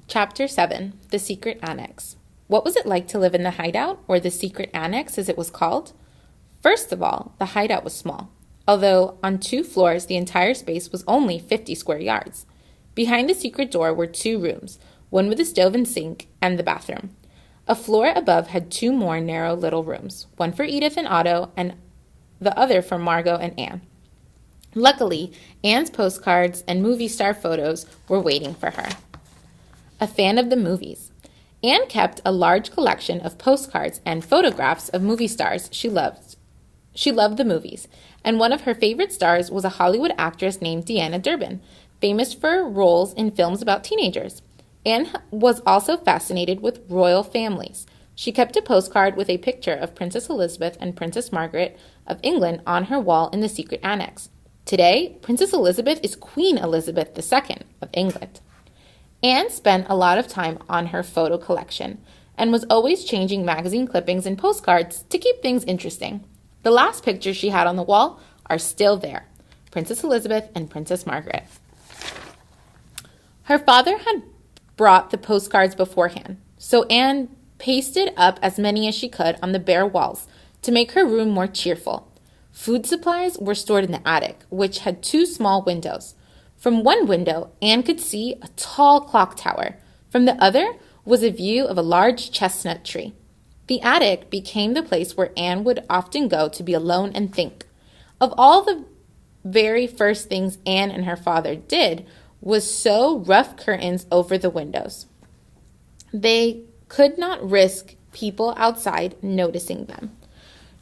Chapter 7, The Secret Annex. What was it like to live in the hideout, or the secret annex as it was called? First of all, the hideout was small, although on 2 floors the entire space was only 50 square yards. Behind the secret door were 2 rooms, one with a stove and sink, and the bathroom. A floor above had 2 more narrow little rooms, one for Edith and Otto, and the other for Margot and Anne. Luckily, Anne's postcards and movie star photos were waiting for her. A fan of the movies. Anne kept a large collection of postcards and photographs of movie stars she loved. She loved the movies, and one of her favorite stars was a Hollywood actress named Deanna Durbin, famous for roles in films about teenagers. Anne was also fascinated with royal families. She kept a postcard with a picture of Princess Elizabeth and Princess Margaret of England on her wall in the secret annex. Today, Princess Elizabeth is Queen Elizabeth II of England. Anne spent a lot of time on her photo collection and was always changing magazine clippings and postcards to keep things interesting. The last pictures she had on the wall are still there, Princess Elizabeth and Princess Margaret. Her father had brought the postcards beforehand, so Anne pasted up as many as she could on the bare walls to make her room more cheerful. Food supplies were stored in the attic, which had 2 small windows. From one window, Anne could see a tall clock tower. From the other was a view of a large chestnut tree. The attic became the place where Anne would often go to be alone and think. Of all the very first things Anne and her father did was sew rough curtains over the windows. They could not risk people outside noticing them.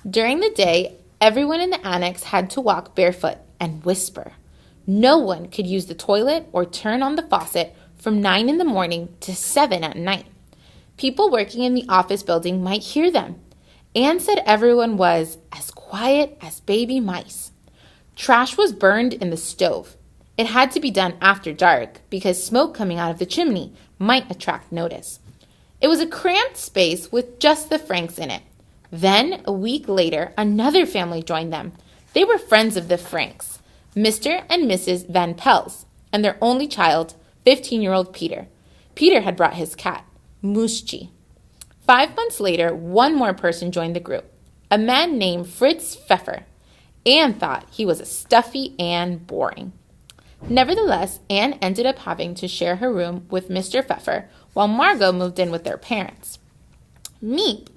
During the day, everyone in the annex had to walk barefoot and whisper. No one could use the toilet or turn on the faucet from 9 in the morning to 7 at night. People working in the office building might hear them. Anne said everyone was as quiet as baby mice. Trash was burned in the stove. It had to be done after dark because smoke coming out of the chimney might attract notice. It was a cramped space with just the Franks in it. Then, a week later, another family joined them. They were friends of the Franks, Mr. and Mrs. Van Pels, and their only child, 15-year-old Peter. Peter had brought his cat, Mooschi. 5 months later, one more person joined the group, a man named Fritz Pfeffer. Anne thought he was a stuffy and boring. Nevertheless, Anne ended up having to share her room with Mr. Pfeffer while Margot moved in with their parents. Miep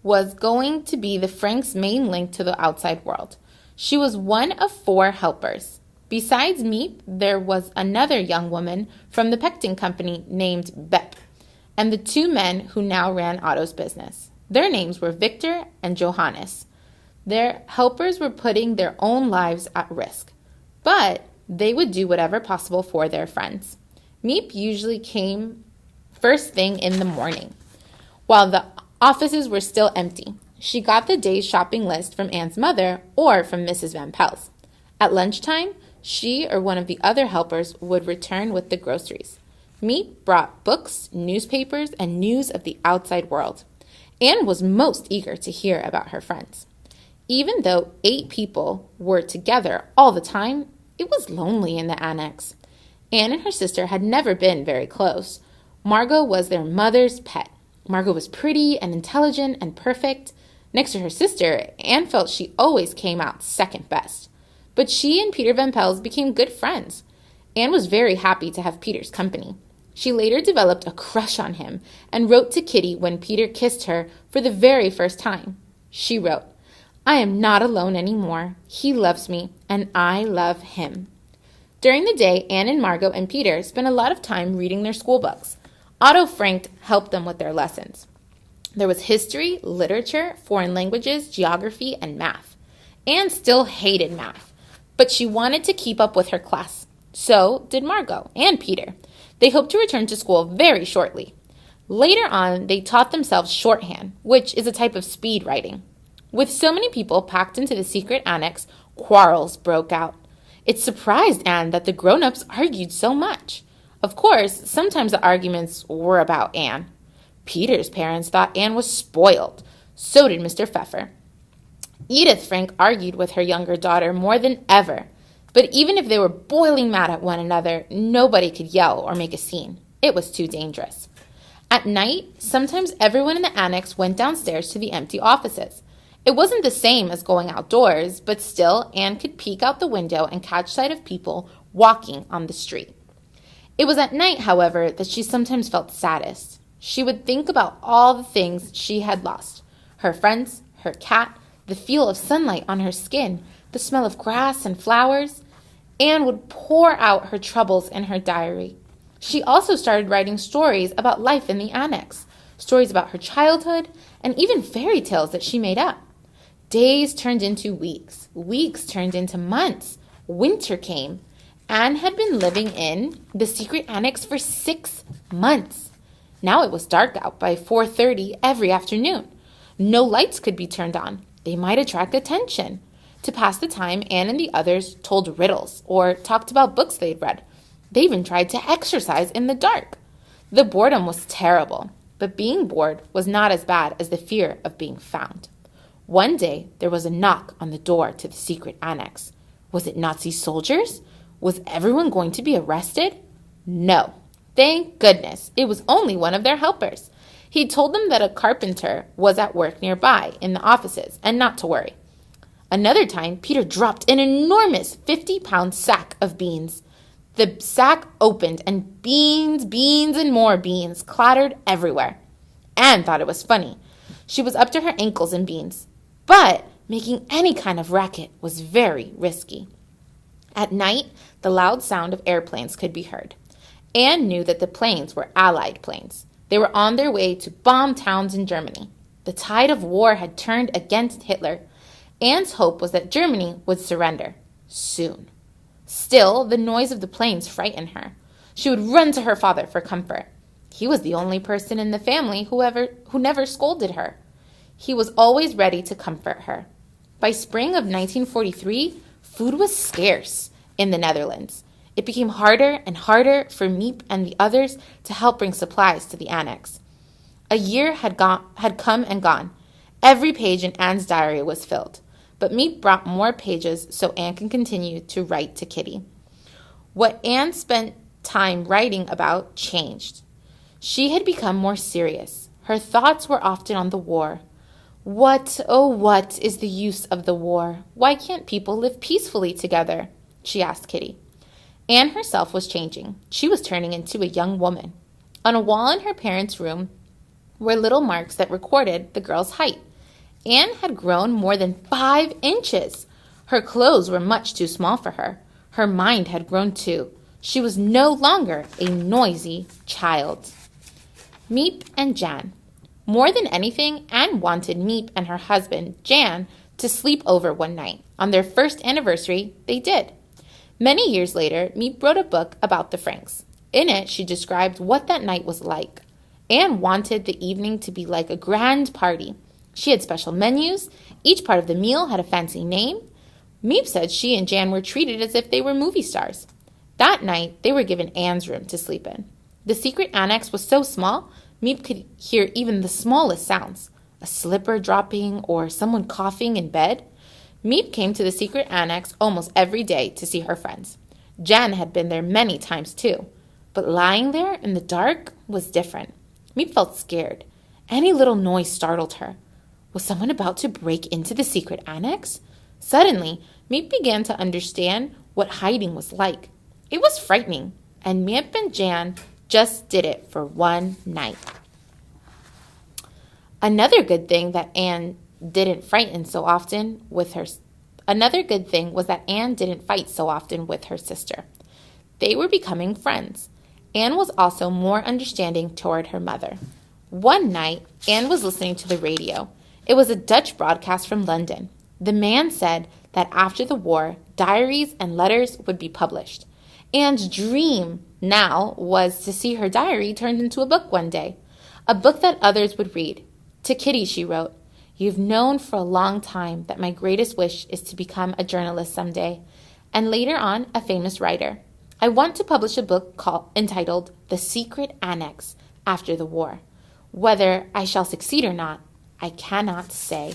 was going to be the Franks' main link to the outside world. She was one of 4 helpers. Besides Miep, there was another young woman from the Pectin Company named Bep, and the 2 men who now ran Otto's business. Their names were Victor and Johannes. Their helpers were putting their own lives at risk, but they would do whatever possible for their friends. Miep usually came first thing in the morning, while the offices were still empty. She got the day's shopping list from Anne's mother or from Mrs. Van Pels. At lunchtime, she or one of the other helpers would return with the groceries. Miep brought books, newspapers, and news of the outside world. Anne was most eager to hear about her friends. Even though 8 people were together all the time, it was lonely in the annex. Anne and her sister had never been very close. Margot was their mother's pet. Margot was pretty and intelligent and perfect. Next to her sister, Anne felt she always came out second best. But she and Peter Van Pels became good friends. Anne was very happy to have Peter's company. She later developed a crush on him and wrote to Kitty when Peter kissed her for the very first time. She wrote, "I am not alone anymore. He loves me, and I love him." During the day, Anne and Margot and Peter spent a lot of time reading their school books. Otto Frank helped them with their lessons. There was history, literature, foreign languages, geography, and math. Anne still hated math, but she wanted to keep up with her class. So did Margot and Peter. They hoped to return to school very shortly. Later on, they taught themselves shorthand, which is a type of speed writing. With so many people packed into the secret annex, quarrels broke out. It surprised Anne that the grown-ups argued so much. Of course, sometimes the arguments were about Anne. Peter's parents thought Anne was spoiled. So did Mr. Pfeffer. Edith Frank argued with her younger daughter more than ever. But even if they were boiling mad at one another, nobody could yell or make a scene. It was too dangerous. At night, sometimes everyone in the annex went downstairs to the empty offices. It wasn't the same as going outdoors, but still, Anne could peek out the window and catch sight of people walking on the street. It was at night, however, that she sometimes felt saddest. She would think about all the things she had lost. Her friends, her cat, the feel of sunlight on her skin, the smell of grass and flowers. Anne would pour out her troubles in her diary. She also started writing stories about life in the annex, stories about her childhood, and even fairy tales that she made up. Days turned into weeks. Weeks turned into months. Winter came. Anne had been living in the secret annex for 6 months. Now it was dark out by 4:30 every afternoon. No lights could be turned on. They might attract attention. To pass the time, Anne and the others told riddles or talked about books they'd read. They even tried to exercise in the dark. The boredom was terrible, but being bored was not as bad as the fear of being found. One day, there was a knock on the door to the secret annex. Was it Nazi soldiers? Was everyone going to be arrested? No. Thank goodness. It was only one of their helpers. He told them that a carpenter was at work nearby in the offices and not to worry. Another time, Peter dropped an enormous 50-pound sack of beans. The sack opened and beans and more beans clattered everywhere. Anne thought it was funny. She was up to her ankles in beans. But making any kind of racket was very risky. At night, the loud sound of airplanes could be heard. Anne knew that the planes were Allied planes. They were on their way to bomb towns in Germany. The tide of war had turned against Hitler. Anne's hope was that Germany would surrender soon. Still, the noise of the planes frightened her. She would run to her father for comfort. He was the only person in the family who never scolded her. He was always ready to comfort her. By spring of 1943, food was scarce in the Netherlands. It became harder and harder for Miep and the others to help bring supplies to the annex. A year had come and gone. Every page in Anne's diary was filled, but Miep brought more pages so Anne can continue to write to Kitty. What Anne spent time writing about changed. She had become more serious. Her thoughts were often on the war. What, oh what, is the use of the war? Why can't people live peacefully together? She asked Kitty. Anne herself was changing. She was turning into a young woman. On a wall in her parents' room were little marks that recorded the girl's height. Anne had grown more than 5 inches. Her clothes were much too small for her. Her mind had grown too. She was no longer a noisy child. Miep and Jan. More than anything, Anne wanted Miep and her husband, Jan, to sleep over one night. On their first anniversary, they did. Many years later, Miep wrote a book about the Franks. In it, she described what that night was like. Anne wanted the evening to be like a grand party. She had special menus. Each part of the meal had a fancy name. Miep said she and Jan were treated as if they were movie stars. That night, they were given Anne's room to sleep in. The secret annex was so small, Miep could hear even the smallest sounds, a slipper dropping or someone coughing in bed. Miep came to the secret annex almost every day to see her friends. Jan had been there many times too, but lying there in the dark was different. Miep felt scared. Any little noise startled her. Was someone about to break into the secret annex? Suddenly, Miep began to understand what hiding was like. It was frightening, and Miep and Jan just did it for one night. Another good thing was that Anne didn't fight so often with her sister. They were becoming friends. Anne was also more understanding toward her mother. One night, Anne was listening to the radio. It was a Dutch broadcast from London. The man said that after the war, diaries and letters would be published. Anne's dream now was to see her diary turned into a book one day, a book that others would read. To Kitty, she wrote, "You've known for a long time that my greatest wish is to become a journalist someday, and later on a famous writer. I want to publish a book entitled The Secret Annex after the war. Whether I shall succeed or not, I cannot say."